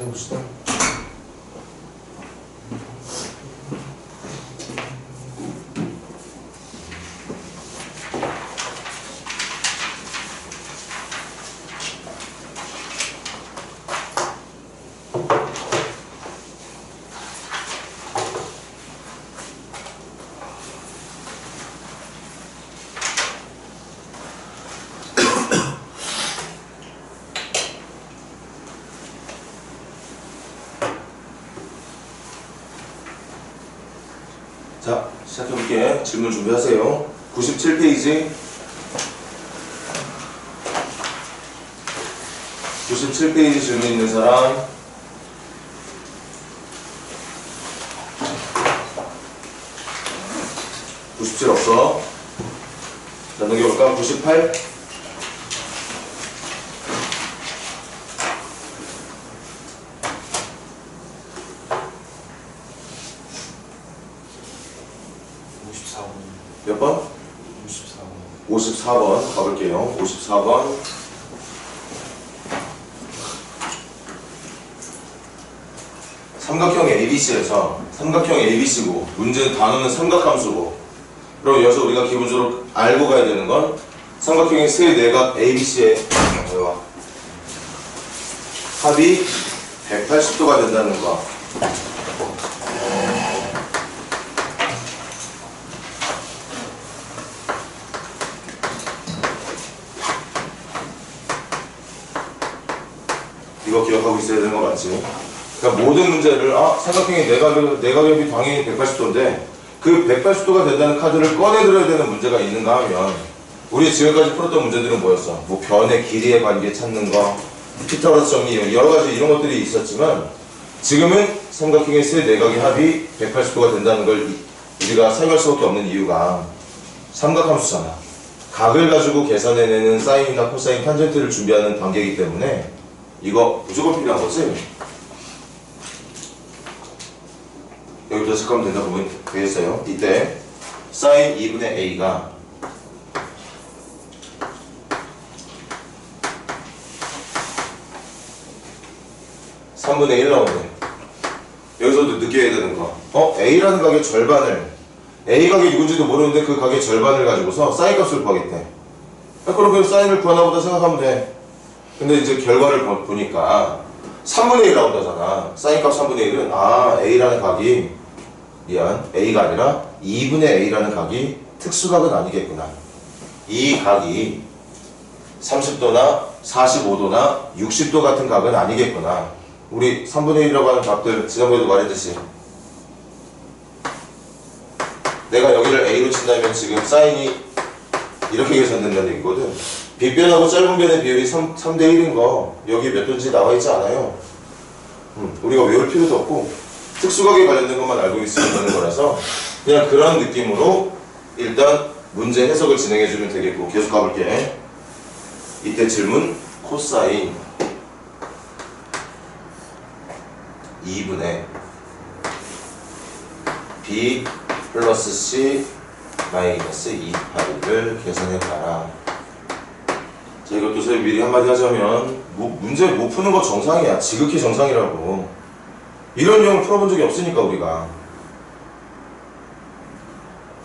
해봅시다. 자, 시작해볼게. 질문 준비하세요. 97페이지. 97페이지 질문 있는 사람. (97) 없어. 자, 넘겨볼까? 98. 몇 번? 54번. 54번 가볼게요. 54번. 삼각형 ABC에서 삼각형 ABC고 문제 단어는 삼각함수고, 그럼 여기서 우리가 기본적으로 알고 가야 되는 건 삼각형의 세 내각 ABC의 합이 180도가 된다는 거. 이거 기억하고 있어야 되는 거 맞지? 그러니까 모든 문제를 삼각형의 내각협이 당연히 180도인데 그 180도가 된다는 카드를 꺼내들어야 되는 문제가 있는가 하면, 우리 지금까지 풀었던 문제들은 뭐였어? 뭐 변의 길이의 관계 찾는 거, 피타고라스 정리, 여러 가지 이런 것들이 있었지만 지금은 삼각형의 세 내각의 합이 180도가 된다는 걸 우리가 사용할 수밖에 없는 이유가 삼각함수잖아. 각을 가지고 계산해내는 사인이나 코사인, 탄젠트를 준비하는 단계이기 때문에 이거 무조건 필요한 거지? 여기부터 체크하면 된다 보면 되겠어요. 이때 sin 2분의 a가 (3분의 1) 나오네. 여기서도 느껴야 되는 거. a라는 각의 절반을, a 각이 누군지도 모르는데 그 각의 절반을 가지고서 sin 값을 구하겠대. 그럼 그 사인을 구하나 보다 생각하면 돼. 근데 이제 결과를 보니까 3분의 1 나온다잖아. 사인 값 3분의 1은 a라는 각이 a가 아니라 2분의 a라는 각이 특수각은 아니겠구나. 이 각이 30도나 45도나 60도 같은 각은 아니겠구나. 우리 3분의 1이라고 하는 값들 지난번에도 말했듯이 내가 여기를 a로 친다면 지금 사인이 이렇게 계산된다는 얘기거든. 빗변하고 짧은 변의 비율이 3대 1인 거 여기 몇 도인지 나와 있지 않아요. 우리가 외울 필요도 없고 특수각에 관련된 것만 알고 있으면 되는 거라서 그냥 그런 느낌으로 일단 문제 해석을 진행해 주면 되겠고, 계속 가볼게. 이때 질문 코사인 2분의 b 플러스 c 마이너스 2파이를 계산해봐라. 자, 이것도 저희 미리 한마디 하자면 문제 못 푸는 거 정상이야. 지극히 정상이라고. 이런 유형을 풀어본 적이 없으니까 우리가.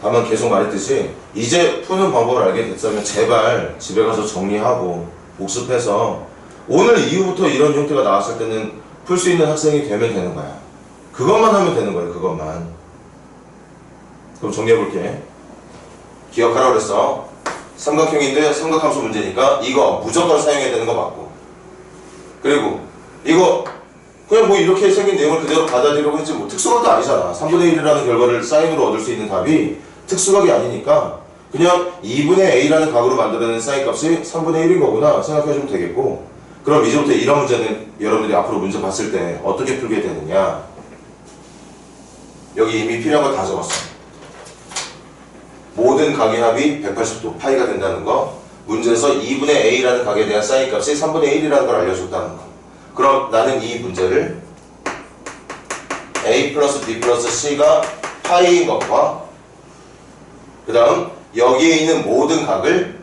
다만 계속 말했듯이 이제 푸는 방법을 알게 됐다면 제발 집에 가서 정리하고 복습해서 오늘 이후부터 이런 형태가 나왔을 때는 풀 수 있는 학생이 되면 되는 거야. 그것만 하면 되는 거야. 그것만. 그럼 정리해볼게. 기억하라고 그랬어. 삼각형인데 삼각함수 문제니까 이거 무조건 사용해야 되는 거 맞고, 그리고 이거 그냥 뭐 이렇게 생긴 내용을 그대로 받아들이려고 했지 뭐 특수각도 아니잖아. 3분의 1이라는 결과를 사인으로 얻을 수 있는 답이 특수각이 아니니까 그냥 2분의 a라는 각으로 만들어낸 사인 값이 3분의 1인 거구나 생각해주면 되겠고, 그럼 이제부터 이런 문제는 여러분들이 앞으로 문제 봤을 때 어떻게 풀게 되느냐, 여기 이미 필요한 거 다 적었어. 모든 각의 합이 180도 파이가 된다는 거, 문제에서 2분의 a라는 각에 대한 사인 값이 3분의 1이라는 걸 알려줬다는 거. 그럼 나는 이 문제를 a 플러스 b 플러스 c가 파이인 것과 그 다음 여기에 있는 모든 각을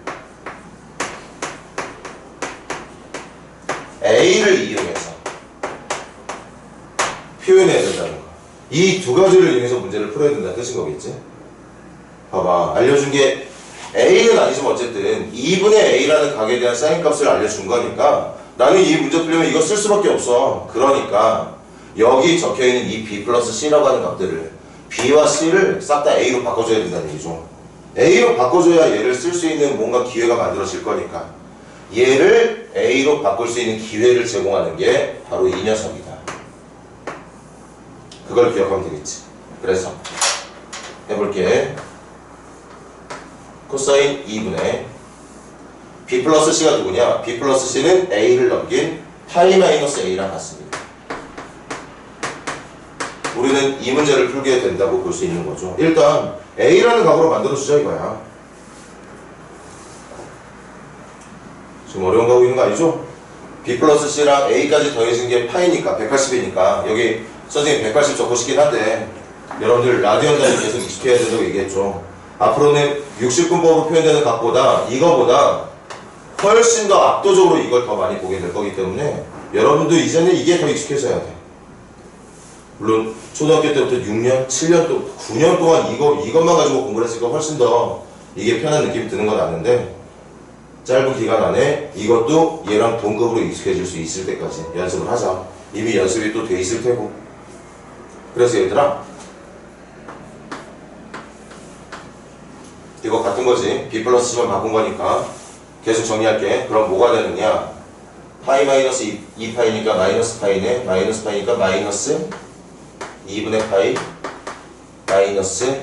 a를 이용해서 표현해야 된다는 거. 이 두 가지를 이용해서 문제를 풀어야 된다는 뜻인 거겠지? 봐봐. 알려준 게 A는 아니지만 어쨌든 2분의 A라는 각에 대한 사인 값을 알려준 거니까 나는 이 문제 풀려면 이거 쓸 수밖에 없어. 그러니까 여기 적혀있는 이 B 플러스 C라고 하는 값들을 B와 C를 싹 다 A로 바꿔줘야 된다는 얘기죠. A로 바꿔줘야 얘를 쓸 수 있는 뭔가 기회가 만들어질 거니까 얘를 A로 바꿀 수 있는 기회를 제공하는 게 바로 이 녀석이다. 그걸 기억하면 되겠지. 그래서 해볼게. 코사인 2분의 B 플러스 C가 누구냐? B 플러스 C는 A를 넘긴 파이 마이너스 A랑 같습니다. 우리는 이 문제를 풀게 된다고 볼 수 있는 거죠. 일단 A라는 값으로 만들어주자 이거야. 지금 어려운 거 하고 있는 거 아니죠? B 플러스 C랑 A까지 더해진 게 파이니까 180이니까 여기 선생님 180 적고 싶긴 한데 여러분들 라디언 단위 계속 익숙해야 된다고 얘기했죠. 앞으로는 60분법으로 표현되는 값보다 이거보다 훨씬 더 압도적으로 이걸 더 많이 보게 될 거기 때문에 여러분도 이제는 이게 더 익숙해져야 돼. 물론 초등학교 때부터 6년, 7년 또 9년 동안 이것만 가지고 공부를 했으니까 훨씬 더 이게 편한 느낌이 드는 건 아는데 짧은 기간 안에 이것도 얘랑 동급으로 익숙해질 수 있을 때까지 연습을 하자. 이미 연습이 또 돼 있을 테고. 그래서 얘들아 이거 같은 거지. B 플러스 C만 바꾼 거니까 계속 정리할게. 그럼 뭐가 되느냐? 파이 마이너스 2파이니까 마이너스 파이네. 마이너스 파이니까 마이너스 2분의 파이 마이너스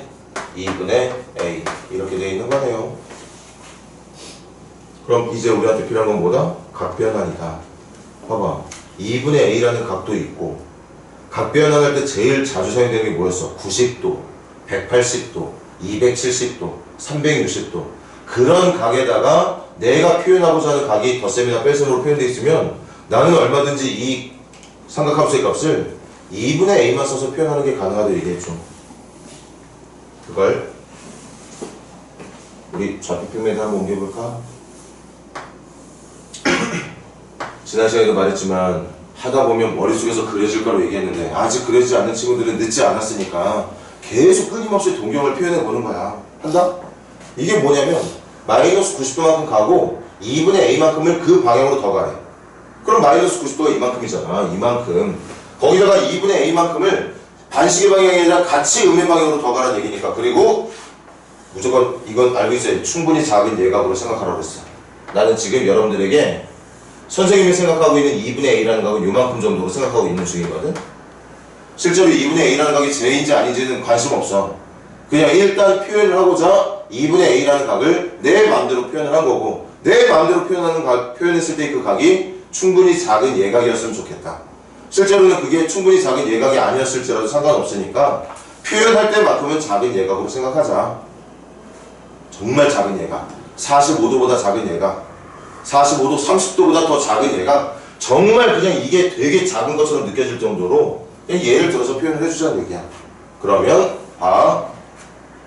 2분의 A 이렇게 되어 있는 거네요. 그럼 이제 우리한테 필요한 건 뭐다? 각변환이다. 봐봐. 2분의 A라는 값도 있고 각변환할 때 제일 자주 사용되는 게 뭐였어? 90도, 180도, 270도, 360도 그런 각에다가 내가 표현하고자 하는 각이 덧셈이나 뺄셈으로 표현되어 있으면 나는 얼마든지 이 삼각함수의 값을 2분의 A만 써서 표현하는 게 가능하다고 얘기했죠. 그걸 우리 좌표 평면에 한번 옮겨볼까? 지난 시간에도 말했지만 하다 보면 머릿속에서 그려질 거라고 얘기했는데 아직 그려지지 않는 친구들은 늦지 않았으니까 계속 끊임없이 동경을 표현해 보는 거야. 한다? 이게 뭐냐면 마이너스 90도만큼 가고 2분의 A만큼을 그 방향으로 더 가래. 그럼 마이너스 90도가 이만큼이잖아. 이만큼. 거기다가 2분의 A만큼을 반시계 방향이 아니라 같이 음의 방향으로 더 가라는 얘기니까. 그리고 무조건 이건 알고 있어요. 충분히 작은 예각으로 생각하라고 했어. 나는 지금 여러분들에게 선생님이 생각하고 있는 2분의 A라는 각은 요만큼 정도로 생각하고 있는 중이거든. 실제로 2분의 A라는 각이 제인지 아닌지는 관심 없어. 그냥 일단 표현을 하고자 2분의 A라는 각을 내 마음대로 표현을 한 거고 내 마음대로 표현했을 때 그 각이 충분히 작은 예각이었으면 좋겠다. 실제로는 그게 충분히 작은 예각이 아니었을지라도 상관없으니까 표현할 때만큼은 작은 예각으로 생각하자. 정말 작은 예각. 45도보다 작은 예각. 45도, 30도보다 더 작은 예각. 정말 그냥 이게 되게 작은 것처럼 느껴질 정도로 그냥 예를 들어서 표현을 해주자는 얘기야. 그러면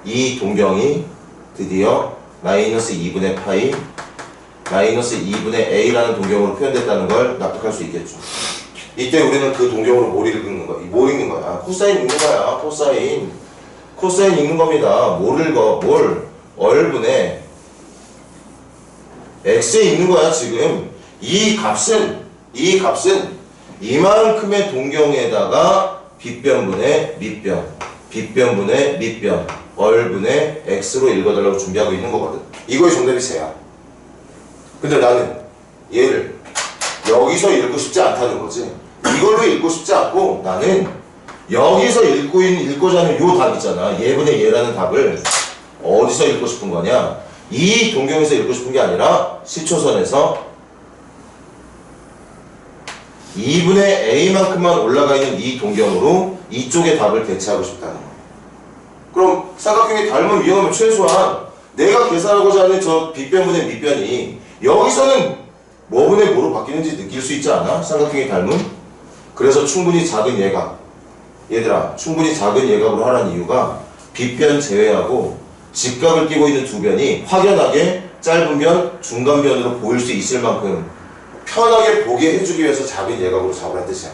이 동경이 드디어 마이너스 2분의 파이 마이너스 2분의 A라는 동경으로 표현됐다는 걸 납득할 수 있겠죠. 이때 우리는 그 동경으로 뭘 읽는 거야? 뭘 읽는 거야? 코사인 읽는 거야. 코사인 읽는 겁니다. 뭘 읽어? 얼분의 x에 있는 거야. 지금 이 값은 이만큼의 동경에다가 빗변분의 밑변 얼분의 x로 읽어달라고 준비하고 있는 거거든. 이거의 정답이 쟤야. 근데 나는 얘를 여기서 읽고 싶지 않다는 거지. 이걸로 읽고 싶지 않고 나는 여기서 읽고자 하는 요 답 있잖아. 얘분의 얘라는 답을 어디서 읽고 싶은 거냐? 이 동경에서 읽고 싶은 게 아니라 시초선에서 2분의 A만큼만 올라가 있는 이 동경으로 이쪽의 답을 대체하고 싶다는 거. 그럼 삼각형이 닮은 위험하면 최소한 내가 계산하고자 하는 저 빗변분의 밑변이 여기서는 뭐분의 뭐로 바뀌는지 느낄 수 있지 않아? 삼각형이 닮은? 그래서 충분히 작은 예각. 얘들아, 충분히 작은 예각으로 하라는 이유가 빗변 제외하고 직각을 끼고 있는 두 변이 확연하게 짧은 변, 중간 변으로 보일 수 있을 만큼 편하게 보게 해주기 위해서 작은 예각으로 잡으라는 뜻이야.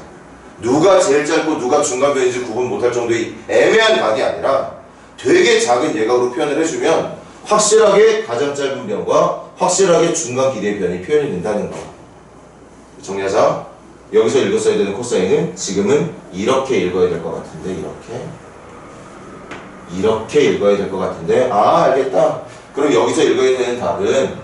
누가 제일 짧고 누가 중간변인지 구분 못할 정도의 애매한 각이 아니라 되게 작은 예각으로 표현을 해주면 확실하게 가장 짧은 변과 확실하게 중간 길이의 변이 표현이 된다는 거. 정리하자. 여기서 읽었어야 되는 코사인은 지금은 이렇게 읽어야 될 것 같은데 이렇게 읽어야 될 것 같은데 알겠다. 그럼 여기서 읽어야 되는 답은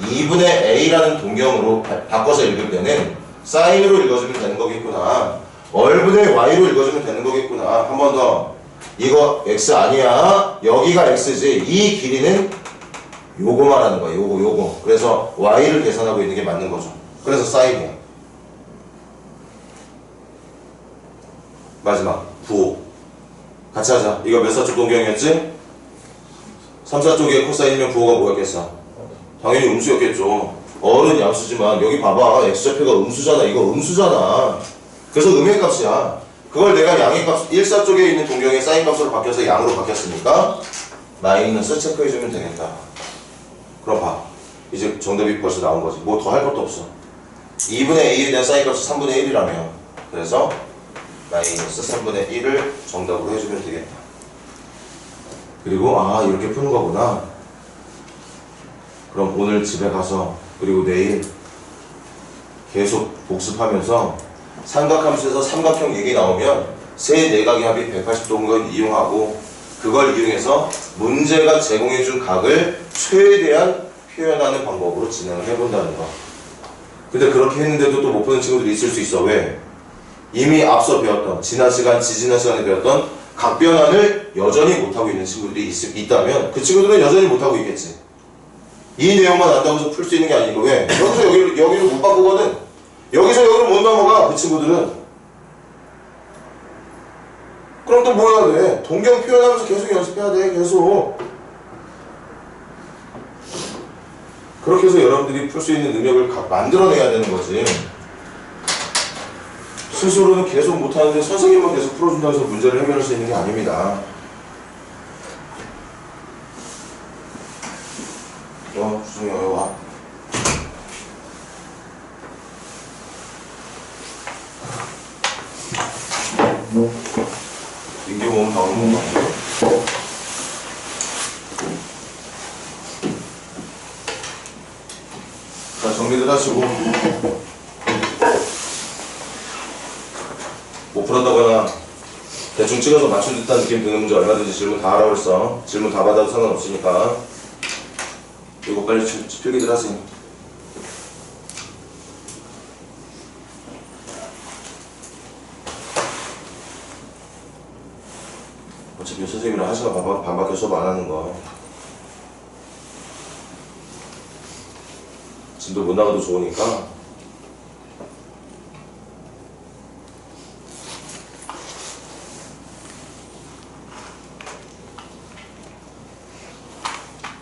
2분의 a라는 동경으로 바꿔서 읽을 때는 사인으로 읽어주면 되는 거겠구나. 얼분의 y로 읽어주면 되는 거겠구나. 한 번 더. 이거 x 아니야. 여기가 x지. 이 길이는 요거 말하는 거야. 요거. 그래서 y를 계산하고 있는 게 맞는 거죠. 그래서 사인이야. 마지막 9호. 같이 하자. 이거 몇 사쪽 동경이었지? 3, 4쪽에 코사인이면 9호가 뭐였겠어? 당연히 음수였겠죠. 어른 양수지만 여기 봐봐. x좌표가 음수잖아. 이거 음수잖아. 그래서 음의 값이야. 그걸 내가 양의 값, 1, 4쪽에 있는 동경의 사인 값으로 바뀌어서 양으로 바뀌었으니까 마이너스 체크해주면 되겠다. 그럼 봐. 이제 정답이 벌써 나온 거지. 뭐 더 할 것도 없어. 2분의 a에 대한 사인 값이 3분의 1이라며. 그래서 마이너스 3분의 1을 정답으로 해주면 되겠다. 그리고 이렇게 푸는 거구나. 그럼 오늘 집에 가서 그리고 내일 계속 복습하면서 삼각함수에서 삼각형 얘기 나오면 세 내각의 합이 180도인 걸 이용하고 그걸 이용해서 문제가 제공해준 각을 최대한 표현하는 방법으로 진행을 해본다는 거. 근데 그렇게 했는데도 또 못 푸는 친구들이 있을 수 있어. 왜? 이미 앞서 배웠던 지난 시간에 배웠던 각 변환을 여전히 못하고 있는 친구들이 있다면 그 친구들은 여전히 못하고 있겠지. 이 내용만 안다고 해서 풀 수 있는 게 아니고 왜? 여기서 여기를 못 바꾸거든. 여기서 여기로 못 넘어가. 그 친구들은. 그럼 또 뭐 해야 돼? 동경 표현하면서 계속 연습해야 돼. 계속. 그렇게 해서 여러분들이 풀 수 있는 능력을 만들어내야 되는 거지. 스스로는 계속 못하는데 선생님만 계속 풀어준다고 해서 문제를 해결할 수 있는 게 아닙니다. 주성이 여기 와. 민규 몸 나오는 거 같아요. 자, 정리들 하시고 못 풀었다거나 대충 찍어서 맞춘 듯한 느낌 드는 문제 얼마든지 질문 다 하라고 했어. 질문 다 받아도 상관없으니까 이거 빨리 필기들 하세요. 어차피 선생님이랑 1시간 반밖에 수업 안 하는 거. 진도 못 나가도 좋으니까.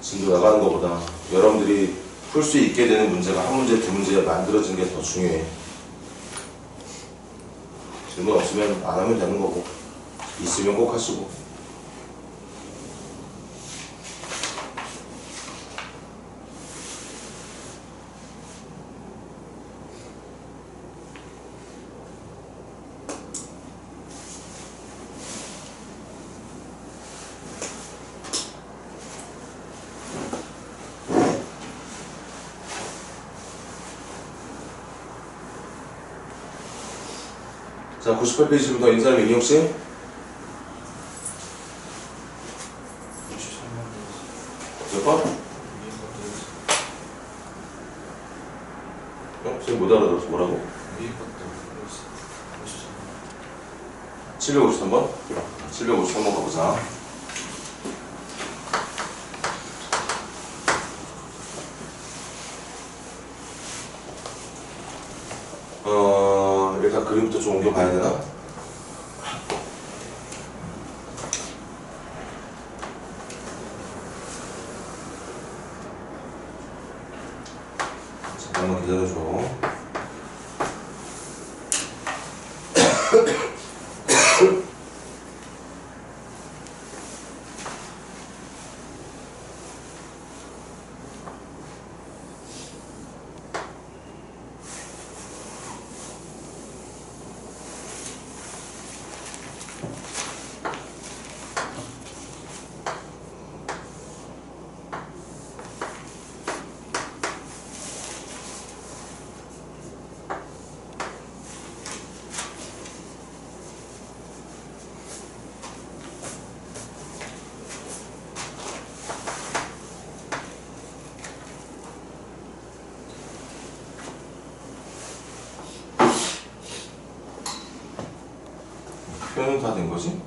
진도 나가는 것보다 여러분들이 풀 수 있게 되는 문제가 한 문제, 두 문제 만들어지는 게 더 중요해. 질문 없으면 안 하면 되는 거고, 있으면 꼭 하시고. 자, 98페이지부터 인사람 인용씨. 몇 번? 선생님 못 알아들었어. 뭐라고? 753번? 753번 가보자. 일단 그림부터 좀 옮겨봐야 되나? 잠깐만 기다려줘. 표현은 다 된 거지?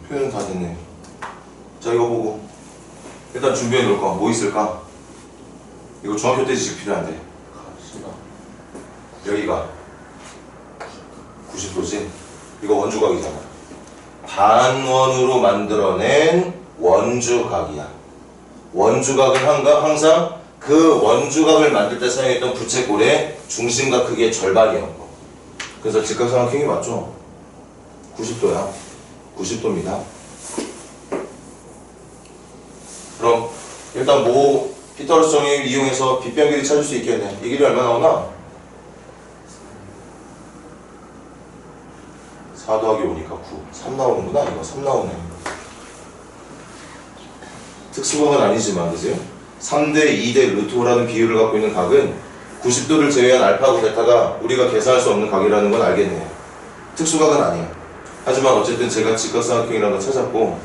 표현은 다 됐네. 자, 이거 보고 일단 준비해 놓을 거 뭐 있을까? 이거 중학교 때 지식 필요한데. 여기가 90도지? 이거 원주각이잖아. 반원으로 만들어낸 원주각이야. 원주각은 항상 그 원주각을 만들 때 사용했던 부채꼴의 중심과 크기의 절반이었고, 그래서 직각삼각형이 맞죠? 90도야. 90도입니다. 그럼 일단 뭐 피타고라스 정의를 이용해서 빗변 길이 찾을 수 있겠네. 이 길이 얼마 나오나? 4 더하기 5니까 9. 3 나오는구나. 이거 3 나오네. 특수각은 아니지만, 그지? 3대 2대 루트 5라는 비율을 갖고 있는 각은 90도를 제외한 알파하고 베타가 우리가 계산할 수 없는 각이라는 건 알겠네요. 특수각은 아니야. 하지만 어쨌든 제가 직각삼각형이라는 걸 찾았고,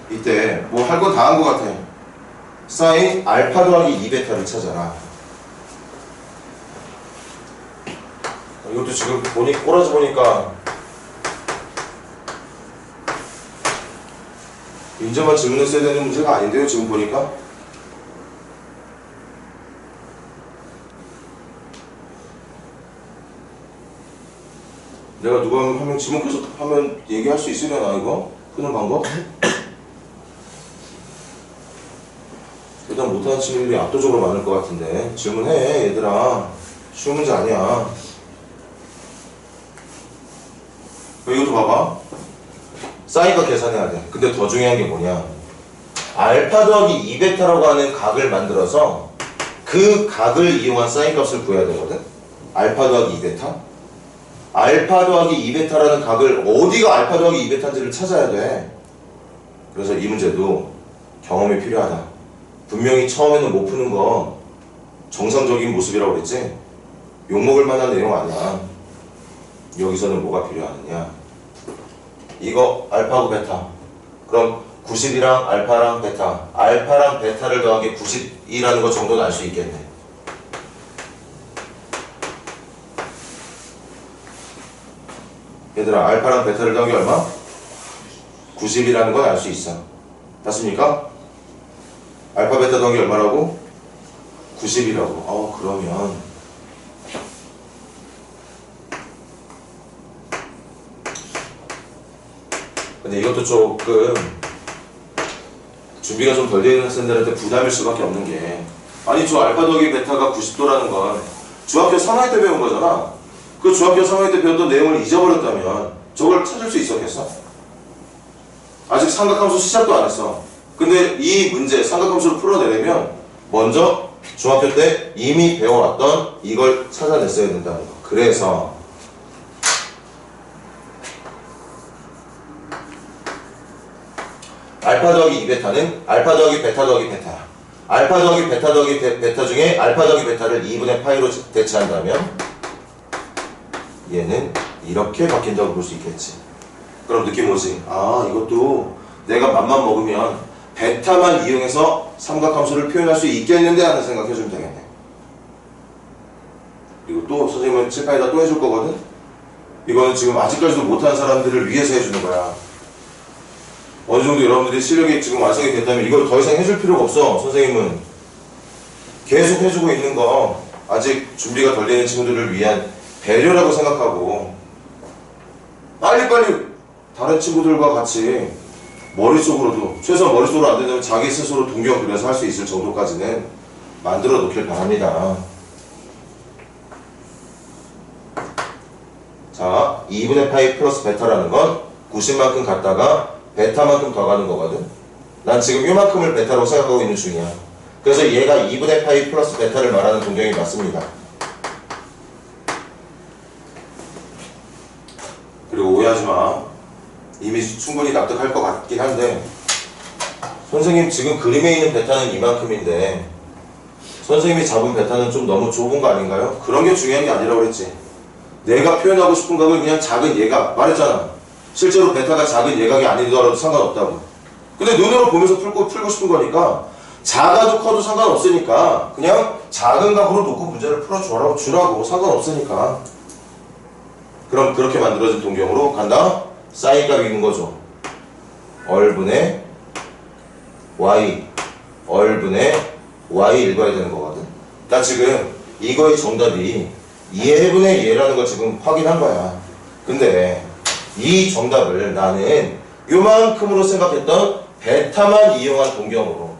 이때 뭐 할 건 다 한 것 같아. 사인 알파 더하기 2베타를 찾아라. 이것도 지금 꼬라지 보니까 인제만 질문했어야 되는 문제가 아닌데요, 지금 보니까. 내가 누가 한 명 지목해서 하면 얘기할 수 있으려나, 이거? 푸는 방법? 일단 못하는 친구들이 압도적으로 많을 것 같은데. 질문해, 얘들아. 쉬운 문제 아니야. 이것도 봐봐. 사인과 계산해야 돼. 근데 더 중요한 게 뭐냐? 알파 더하기 2베타라고 하는 각을 만들어서 그 각을 이용한 사인 값을 구해야 되거든? 알파 더하기 2베타? 알파 더하기 2베타라는 각을 어디가 알파 더하기 2베타인지를 찾아야 돼. 그래서 이 문제도 경험이 필요하다. 분명히 처음에는 못 푸는 거 정상적인 모습이라고 그랬지? 욕먹을 만한 내용 아니야. 여기서는 뭐가 필요하느냐? 이거 알파고 베타. 그럼 90이랑 알파랑 베타, 알파랑 베타를 더하기 90이라는 것 정도는 알 수 있겠네. 얘들아, 알파랑 베타를 더하기 얼마? 90이라는 건 알 수 있어. 맞습니까? 알파 베타 더하기 얼마라고? 90이라고. 그러면 근데 이것도 조금 준비가 좀 덜 되는 학생들한테 부담일 수밖에 없는 게, 아니 저 알파 더하기 베타가 90도라는 건 중학교 3학년 때 배운 거잖아. 그 중학교 3학년 때 배웠던 내용을 잊어버렸다면 저걸 찾을 수 있었겠어? 아직 삼각함수 시작도 안 했어. 근데 이 문제 삼각함수를 풀어내려면 먼저 중학교 때 이미 배워왔던 이걸 찾아냈어야 된다는 거. 그래서 알파 더하기 2베타는 알파 더하기 베타 더하기 베타, 알파 더하기 베타 더하기 베타 중에 알파 더하기 베타를 2분의 파이로 대체한다면 얘는 이렇게 바뀐다고 볼 수 있겠지. 그럼 느낌 오지? 이것도 내가 맘만 먹으면 베타만 이용해서 삼각함수를 표현할 수 있겠는데 하는 생각 해주면 되겠네. 그리고 또 선생님은 칠판에다 또 해줄 거거든? 이거는 지금 아직까지도 못하는 사람들을 위해서 해주는 거야. 어느 정도 여러분들이 실력이 지금 완성이 됐다면 이걸 더 이상 해줄 필요가 없어. 선생님은 계속 해주고 있는 거 아직 준비가 덜 되는 친구들을 위한 배려라고 생각하고 빨리빨리 다른 친구들과 같이 머릿속으로도, 최소한 머릿속으로 안 된다면 자기 스스로 동경 그려서 할 수 있을 정도까지는 만들어 놓길 바랍니다. 자, 2분의 파이 플러스 베타라는 건 90만큼 갔다가 베타만큼 더 가는 거거든. 난 지금 요만큼을 베타라고 생각하고 있는 중이야. 그래서 얘가 2분의 파이 플러스 베타를 말하는 동경이 맞습니다. 그리고 오해하지 마. 이미 충분히 납득할 것 같긴 한데, 선생님 지금 그림에 있는 베타는 이만큼인데 선생님이 잡은 베타는 좀 너무 좁은 거 아닌가요? 그런 게 중요한 게 아니라고 그랬지. 내가 표현하고 싶은 각은 그냥 작은 예각. 말했잖아. 실제로 베타가 작은 예각이 아니더라도 상관없다고. 근데 눈으로 보면서 풀고 싶은 거니까 작아도 커도 상관없으니까 그냥 작은 각으로 놓고 문제를 풀어주라고. 상관없으니까. 그럼 그렇게 만들어진 동경으로 간다. 사인 값이 있는 거죠. 얼분의 y, 얼분의 y 읽어야 되는 거거든. 나 지금 이거의 정답이 얘분의 얘라는 거 지금 확인한 거야. 근데 이 정답을 나는 요만큼으로 생각했던 베타만 이용한 동경으로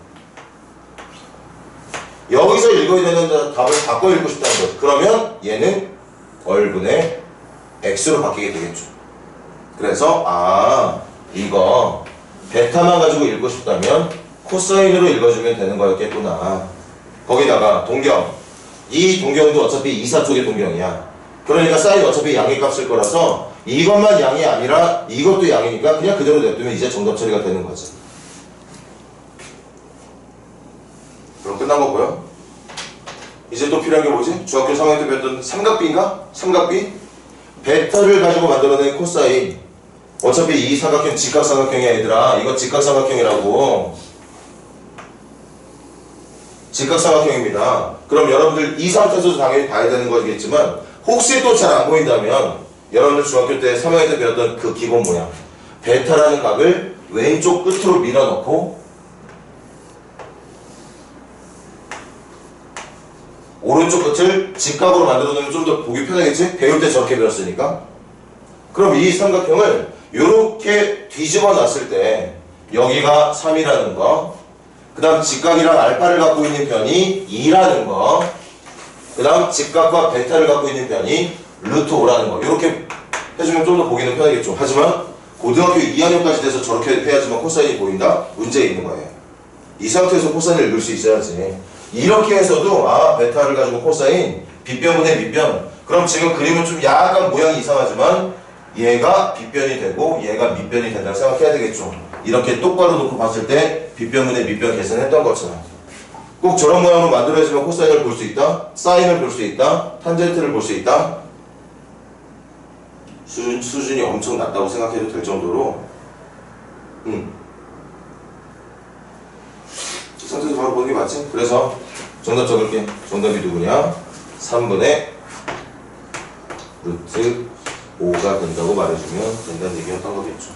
여기서 읽어야 되는 답을 바꿔 읽고 싶다는 거죠. 그러면 얘는 얼분의 x로 바뀌게 되겠죠. 그래서 이거 베타만 가지고 읽고 싶다면 코사인으로 읽어주면 되는 거였겠구나. 거기다가 동경, 이 동경도 어차피 이사쪽의 동경이야. 그러니까 사인 어차피 양의 값일 거라서 이것만 양이 아니라 이것도 양이니까 그냥 그대로 냅두면 이제 정답 처리가 되는 거지. 그럼 끝난 거고요. 이제 또 필요한 게 뭐지? 중학교 3학년 때 배웠던 삼각비인가? 삼각비? 베타를 가지고 만들어낸 코사인. 어차피 이 삼각형 직각삼각형이야 얘들아. 이거 직각삼각형이라고. 직각삼각형입니다. 그럼 여러분들 이 상태에서 당연히 봐야 되는 거겠지만 혹시 또 잘 안 보인다면 여러분들 중학교 때 3학년 때 배웠던 그 기본 모양 베타라는 각을 왼쪽 끝으로 밀어넣고 오른쪽 끝을 직각으로 만들어 놓으면 좀 더 보기 편하겠지? 배울 때 저렇게 배웠으니까. 그럼 이 삼각형을 이렇게 뒤집어 놨을 때 여기가 3이라는 거, 그 다음 직각이랑 알파를 갖고 있는 변이 2라는 거, 그 다음 직각과 베타를 갖고 있는 변이 루트 5라는 거, 이렇게 해주면 좀 더 보기는 편하겠죠. 하지만 고등학교 2학년까지 돼서 저렇게 해야지만 코사인이 보인다? 문제 있는 거예요. 이 상태에서 코사인을 읽을 수 있어야지. 이렇게 해서도 베타를 가지고 코사인, 빗변분의 밑변. 그럼 지금 그림은 좀 약간 모양이 이상하지만 얘가 빗변이 되고 얘가 밑변이 된다고 생각해야 되겠죠. 이렇게 똑바로 놓고 봤을 때 빗변분의 밑변 계산했던 것처럼 꼭 저런 모양으로 만들어야지만 코사인을 볼 수 있다, 사인을 볼 수 있다, 탄젠트를 볼 수 있다. 수준이 엄청 낮다고 생각해도 될 정도로 이 상태에서 바로 보는 게 맞지? 그래서 정답 적을게. 정답이 누구냐? 3분의 루트 5가 된다고 말해주면 된다는 얘기였던 거겠죠.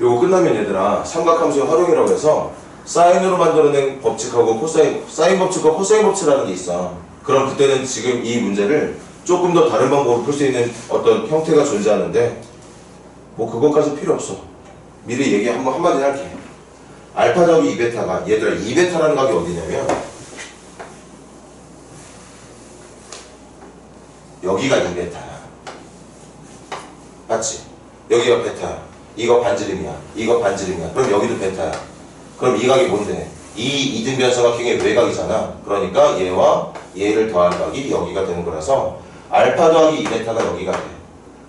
요거 끝나면 얘들아 삼각함수의 활용이라고 해서 사인으로 만들어낸 법칙하고 코사인, 사인 법칙과 코사인 법칙이라는 게 있어. 그럼 그때는 지금 이 문제를 조금 더 다른 방법으로 풀 수 있는 어떤 형태가 존재하는데 뭐 그것까지 필요 없어. 미리 얘기 한마디 할게. 알파 더하기 2베타가 얘들아 2베타라는 각이 어디냐면 여기가 2베타야. 맞지? 여기가 베타야. 이거 반지름이야. 이거 반지름이야. 그럼 여기도 베타야. 그럼 이 각이 뭔데? 이 이등변 삼각형의 외곽이잖아. 그러니까 얘와 얘를 더한 각이 여기가 되는 거라서 알파 더하기 2베타가 여기가 돼.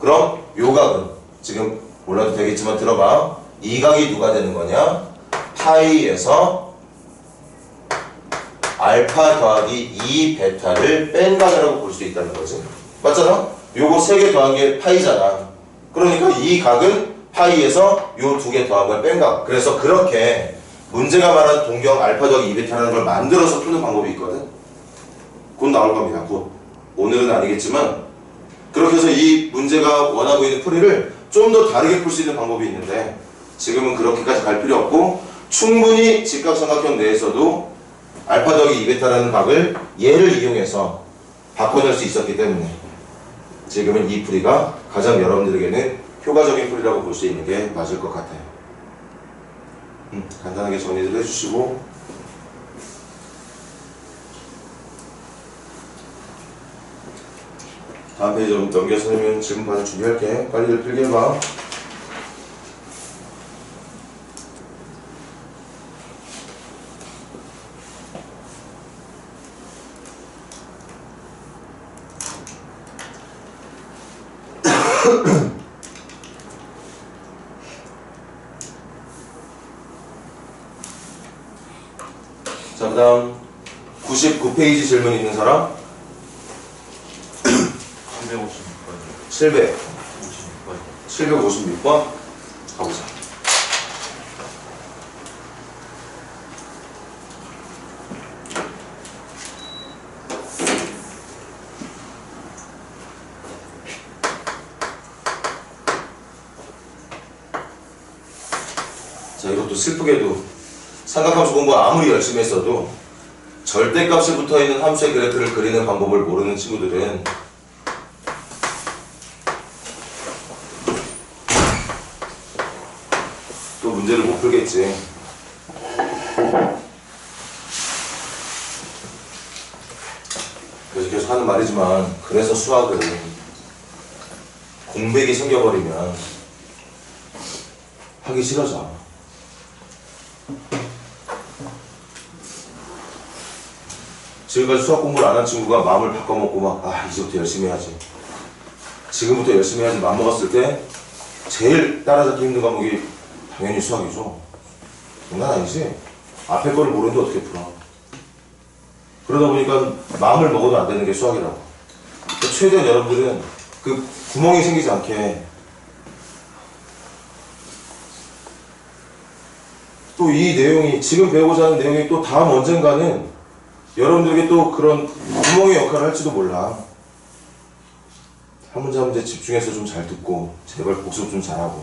그럼 요 각은 지금 몰라도 되겠지만 들어봐. 이 각이 누가 되는 거냐? 파이에서 알파 더하기 2베타를 뺀 각이라고 볼 수 있다는 거지. 맞잖아? 요거 3개 더한 게 파이잖아. 그러니까 이 각은 파이에서 요 2개 더한 걸 뺀 각. 그래서 그렇게 문제가 말한 동경 알파 더하기 2베타라는 걸 만들어서 푸는 방법이 있거든. 곧 나올 겁니다. 곧. 오늘은 아니겠지만 그렇게 해서 이 문제가 원하고 있는 풀이를 좀 더 다르게 풀 수 있는 방법이 있는데 지금은 그렇게까지 갈 필요 없고 충분히 직각삼각형 내에서도 알파 더하기 2베타라는 각을 얘를 이용해서 바꿔낼 수 있었기 때문에 지금은 이 풀이가 가장 여러분들에게는 효과적인 풀이라고 볼 수 있는 게 맞을 것 같아요. 간단하게 정리를 해주시고 다음 페이지 좀 넘겨서 하면 지금 바로 준비할게. 빨리들 필기해봐. 자, 그 다음 99페이지 질문 있는 사람? 756번 가보자. 자, 이것도 슬프게도 삼각함수 공부 아무리 열심히 했어도 절대값이 붙어있는 함수의 그래프를 그리는 방법을 모르는 친구들은 또 문제를 못 풀겠지. 그래서 계속 하는 말이지만, 그래서 수학은 공백이 생겨버리면 하기 싫어져. 지금까지 수학 공부를 안 한 친구가 마음을 바꿔먹고 막, 이제부터 열심히 해야지. 지금부터 열심히 해야지 마음 먹었을 때 제일 따라잡기 힘든 과목이 당연히 수학이죠. 장난 아니지? 앞에 거를 모르는데 어떻게 풀어. 그러다 보니까 마음을 먹어도 안 되는 게 수학이라고. 최대한 여러분들은 그 구멍이 생기지 않게 또 이 내용이, 지금 배우고자 하는 내용이 또 다음 언젠가는 여러분들에게 또 그런 구멍의 역할을 할지도 몰라. 한 문제 한 문제 집중해서 좀 잘 듣고 제발 복습 좀 잘하고.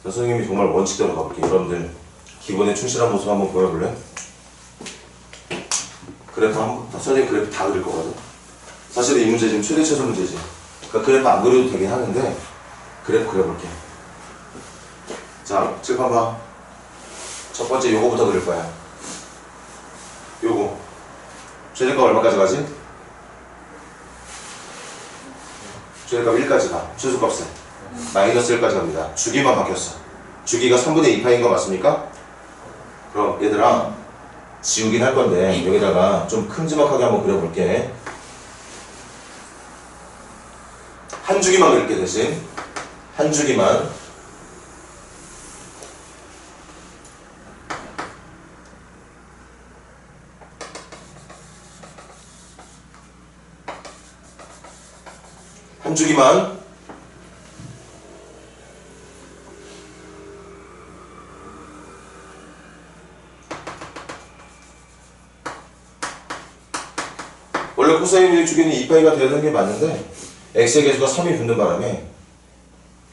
자, 선생님이 정말 원칙대로 가볼게. 여러분들 기본에 충실한 모습 한번 보여볼래? 그래프 선생님 그래프 다 그릴 거거든. 사실 이 문제 지금 최대 최소 문제지. 그러니까 그래프 안 그려도 되긴 하는데 그래프 그려볼게. 자, 칠판 봐. 첫 번째 요거부터 그릴 거야. 요거 최대값 얼마까지 가지? 최대값 1까지 가. 최소값은 마이너스 1까지 갑니다. 주기만 바뀌었어. 주기가 3분의 2파인 거 맞습니까? 그럼 얘들아, 지우긴 할 건데 여기다가 좀 큼지막하게 한번 그려볼게. 한 주기만 그릴게. 대신 한 주기만. 한 주기만. 원래 코사인의 주기는 2파이가 되어야 되는 게 맞는데 x의 계수가 3이 붙는 바람에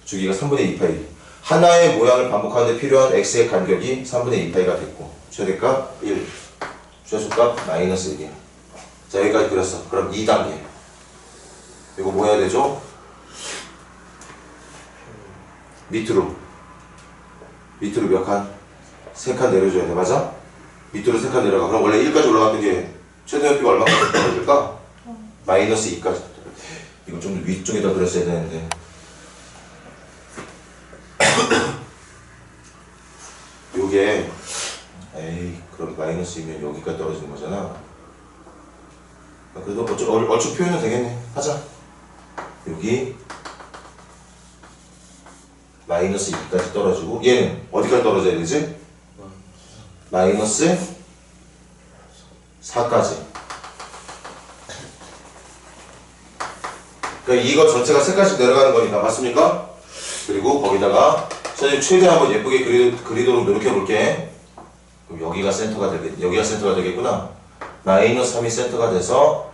주기가 3분의 2파이. 하나의 모양을 반복하는 데 필요한 x의 간격이 3분의 2파이가 됐고 최대값 1, 최소값 마이너스 1이야. 자, 여기까지 그렸어. 그럼 2단계. 이거 뭐 해야 되죠? 밑으로 몇 칸? 3칸 내려줘야 돼. 맞아? 밑으로 3칸 내려가. 그럼 원래 1까지 올라갔던 게 최대 높이가 얼마까지 떨어질까? 마이너스 2까지. 이거 좀 더 위쪽에다 그렸어야 되는데. 요게 그럼 마이너스 2면 여기까지 떨어지는 거잖아. 그래도 얼추 표현은 되겠네. 하자. 여기 마이너스 2까지 떨어지고 얘는 어디까지 떨어져야 되지? 마이너스 4까지. 그러니까 이거 전체가 3칸씩 내려가는 거니까. 맞습니까? 그리고 거기다가 선생님 최대한 한번 예쁘게 그리도록 노력해 볼게. 그럼 여기가 센터가 되겠구나. 마이너스 3이 센터가 돼서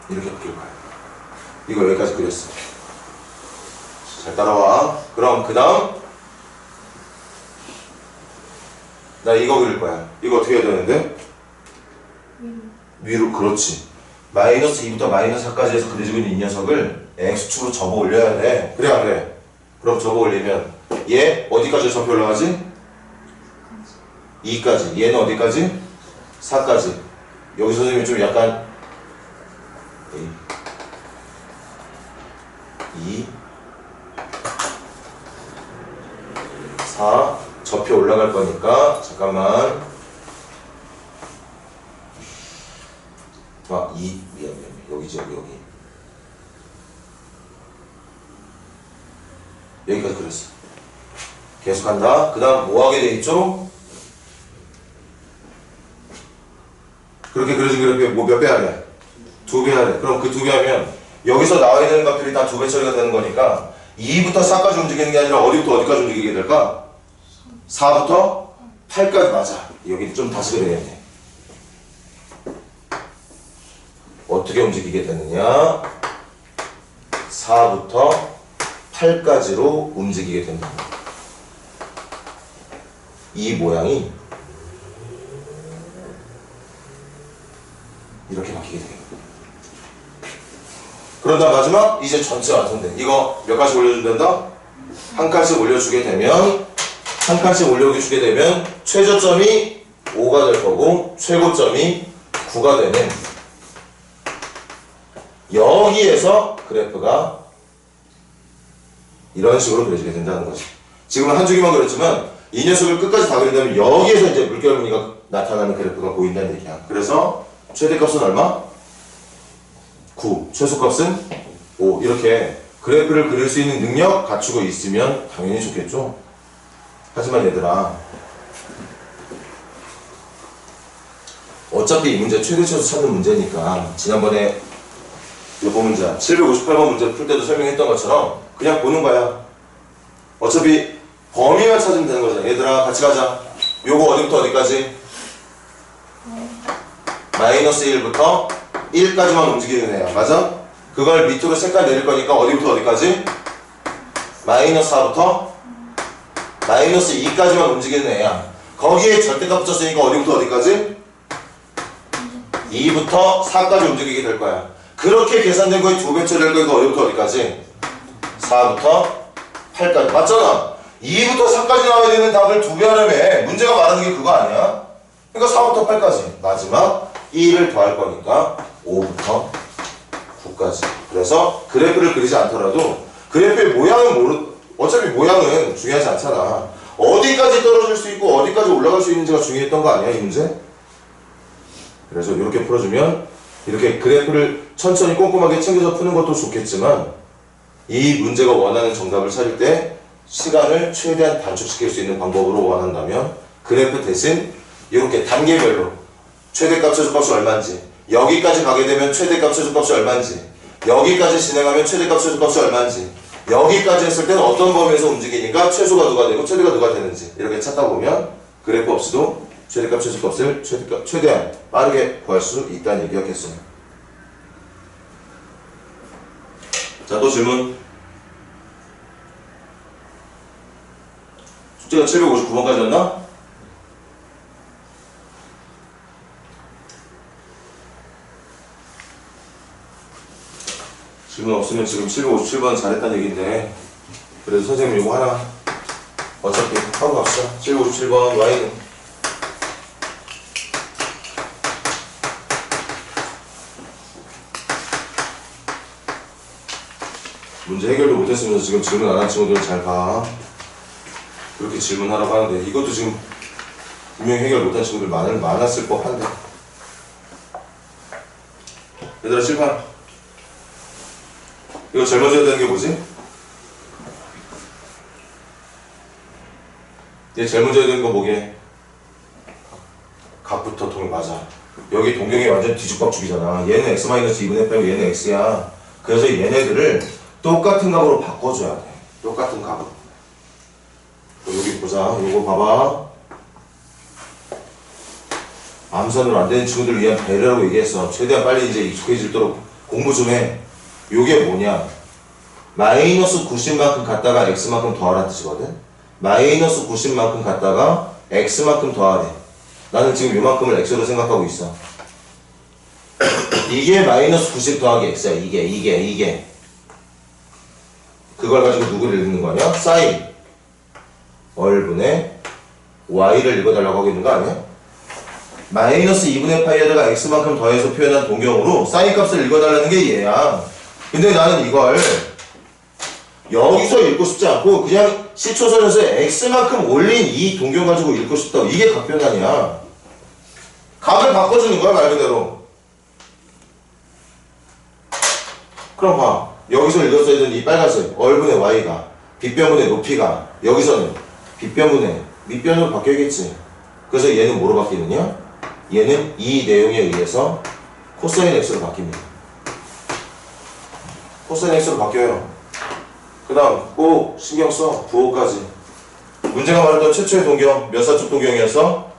이렇게 바뀔 거야. 이거 여기까지 그렸어. 잘 따라와. 그럼 그 다음 나 이거 그릴 거야. 이거 어떻게 해야 되는데? 위로. 그렇지. 마이너스 2부터 마이너스 4까지 해서 그려지고 있는 이 녀석을 x축으로 접어 올려야 돼. 그래 안 그래? 그럼 접어 올리면 얘 어디까지 접혀 올라가지? 2까지. 얘는 어디까지? 4까지. 여기서 선생님이 좀 약간 2 4 접혀 올라갈 거니까 잠깐만. 2 미안 여기지. 여기까지 그렸어. 계속한다. 그 다음 뭐 하게 돼 있죠? 그렇게 그려진 그래프에 뭐 몇 배 하래? 2배 하래. 그럼 그 2배 하면 여기서 나와야 되는 값들이 다 2배 처리가 되는 거니까 2부터 4까지 움직이는 게 아니라 어디부터 어디까지 움직이게 될까? 4부터 8까지. 맞아. 여기 좀 다시 그려야겠네. 어떻게 움직이게 되느냐? 4부터 8까지로 움직이게 된다. 이 모양이 이렇게 바뀌게 됩니다. 그런 다음 마지막 이제 전체 완성돼. 이거 몇 칸씩 올려준단다? 한 칸씩 올려주게 되면 최저점이 5가 될 거고 최고점이 9가 되는 여기에서 그래프가 이런 식으로 그려지게 된다는 거지. 지금은 한 줄기만 그렸지만 이 녀석을 끝까지 다 그린다면 여기에서 이제 물결 무늬가 나타나는 그래프가 보인다는 얘기야. 그래서 최대값은 얼마? 9. 최소값은 5. 이렇게 그래프를 그릴 수 있는 능력 갖추고 있으면 당연히 좋겠죠. 하지만 얘들아, 어차피 이 문제 최대 최소 찾는 문제니까 지난번에 요번 문제 758번 문제 풀 때도 설명했던 것처럼 그냥 보는 거야. 어차피 범위만 찾으면 되는 거잖아. 얘들아 같이 가자. 요거 어디부터 어디까지? 마이너스 1부터 1까지만 움직이는 애야. 맞아? 그걸 밑으로 색깔 내릴 거니까 어디부터 어디까지? 마이너스 4부터 마이너스 2까지만 움직이는 애야. 거기에 절대값 붙였으니까 어디부터 어디까지? 2부터 4까지 움직이게 될 거야. 그렇게 계산된 거에 2배 처리할 거니까 어디부터 어디까지? 4부터 8까지. 맞잖아? 2부터 4까지 나와야 되는 답을 2배 하려면 문제가 말하는 게 그거 아니야? 그러니까 4부터 8까지. 마지막 1을 더할 거니까 5부터 9까지. 그래서 그래프를 그리지 않더라도 그래프의 모양은 어차피 모양은 중요하지 않잖아. 어디까지 떨어질 수 있고 어디까지 올라갈 수 있는지가 중요했던 거 아니야, 이 문제? 그래서 이렇게 풀어주면 이렇게 그래프를 천천히 꼼꼼하게 챙겨서 푸는 것도 좋겠지만 이 문제가 원하는 정답을 찾을 때 시간을 최대한 단축시킬 수 있는 방법으로 원한다면 그래프 대신 이렇게 단계별로 최대값, 최소값이 얼마인지, 여기까지 가게 되면 최대값, 최소값이 얼마인지, 여기까지 진행하면 최대값, 최소값이 얼마인지, 여기까지 했을 때는 어떤 범위에서 움직이니까 최소가 누가 되고 최대가 누가 되는지 이렇게 찾다 보면 그래프 없이도 최대값, 최소값을 최대한 빠르게 구할 수 있다는 얘기 기억했어요. 자, 또 질문. 숙제가 759번까지였나? 질문 없으면 지금 757번 잘했다는 얘기인데 그래도 선생님 이거 하나 어차피 하고 갑시다. 757번 Y는 문제 해결도 못했으면서 지금 질문 안 한 친구들 잘 봐. 그렇게 질문하라고 하는데 이것도 지금 분명히 해결 못한 친구들 많았을 법한데. 얘들아 칠판 이거 제일 먼저 해야 되는 게 뭐지? 얘 제일 먼저 해야 되는 거 뭐게? 각부터 동행. 맞아. 여기 동경이 완전 뒤죽박죽이잖아. 얘는 x-2분의 8이고 얘는 x야. 그래서 얘네들을 똑같은 값으로 바꿔줘야 돼. 똑같은 값으로. 여기 보자. 요거 봐봐. 암산으로 안 되는 친구들을 위한 배려라고 얘기했어. 최대한 빨리 이제 익숙해지도록 공부 좀 해. 요게 뭐냐? 마이너스 90만큼 갖다가 x만큼 더하라는 뜻이거든? 마이너스 90만큼 갖다가 x만큼 더하래. 나는 지금 요만큼을 x로 생각하고 있어. 이게 마이너스 90 더하기 x야. 이게. 그걸 가지고 누구를 읽는 거냐? 사인 얼분의 y를 읽어달라고 하고 있는 거 아니야? 마이너스 2분의 파이에다가 x만큼 더해서 표현한 동경으로 사인 값을 읽어달라는 게 얘야. 근데 나는 이걸 여기서 읽고 싶지 않고 그냥 시초선에서 x만큼 올린 이 동경 가지고 읽고 싶다고. 이게 각변환이야. 값을 바꿔주는 거야, 말 그대로. 그럼 봐. 여기서 읽었어야 되는 이 빨간색 얼분의 y가 빗변분의 높이가 여기서는 빗변분의 밑변으로 바뀌겠지. 그래서 얘는 뭐로 바뀌느냐? 얘는 이 내용에 의해서 코사인 x로 바뀝니다. 코사인 x로 바뀌어요. 그 다음 꼭 신경써. 부호까지. 문제가 말했던 최초의 동경 몇 사쪽 동경이었어?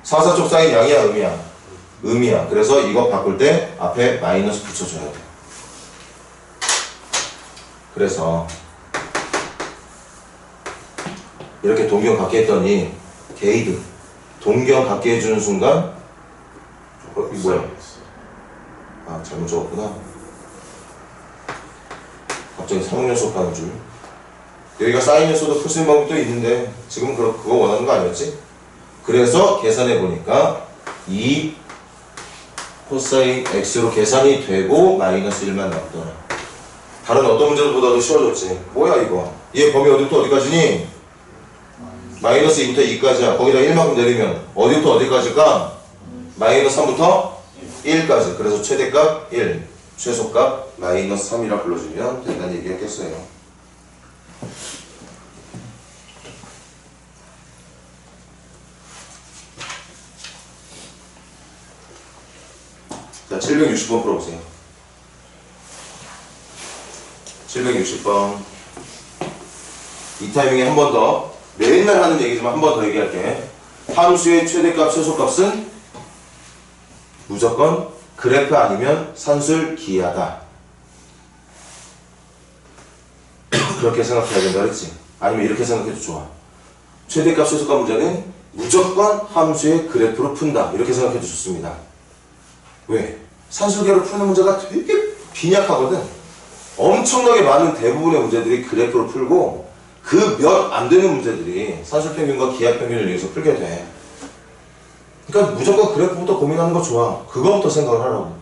4사쪽 사인 양이야 음이야? 음이야. 그래서 이거 바꿀 때 앞에 마이너스 붙여줘야 돼. 그래서 이렇게 동경 갖게 했더니 게이드 동경 갖게 해주는 순간 이거 뭐야? 아 잘못 적었구나. 갑자기 3학년 수업하는 줄. 여기가 사인 요소도 풀 수 있는 방법도 있는데 지금 그거 원하는 거 아니었지? 그래서 계산해 보니까 2 코사인 x로 계산이 되고 마이너스 1만 나왔더라. 다른 어떤 문제보다도 쉬워졌지. 뭐야 이거? 얘 범위 어디부터 어디까지니? 마이너스 2부터 2까지야. 거기다 1만큼 내리면 어디부터 어디까지일까? 마이너스 3부터 1까지. 그래서 최대값 1, 최소값 마이너스 3이라 불러주면 된다는 얘기였겠어요. 자, 760번 풀어보세요. 760번. 이 타이밍에 한 번 더, 맨날 하는 얘기지만 한 번 더 얘기할게. 함수의 최대값, 최소값은 무조건 그래프 아니면 산술 기하다. 그렇게 생각해야 된다 그랬지? 아니면 이렇게 생각해도 좋아. 최대값, 최소값 문제는 무조건 함수의 그래프로 푼다. 이렇게 생각해도 좋습니다. 왜? 산술계로 푸는 문제가 되게 빈약하거든. 엄청나게 많은 대부분의 문제들이 그래프로 풀고 그 몇 안 되는 문제들이 산술평균과 기하평균을 이용해서 풀게 돼. 그러니까 무조건 그래프부터 고민하는 거 좋아. 그거부터 생각을 하라고.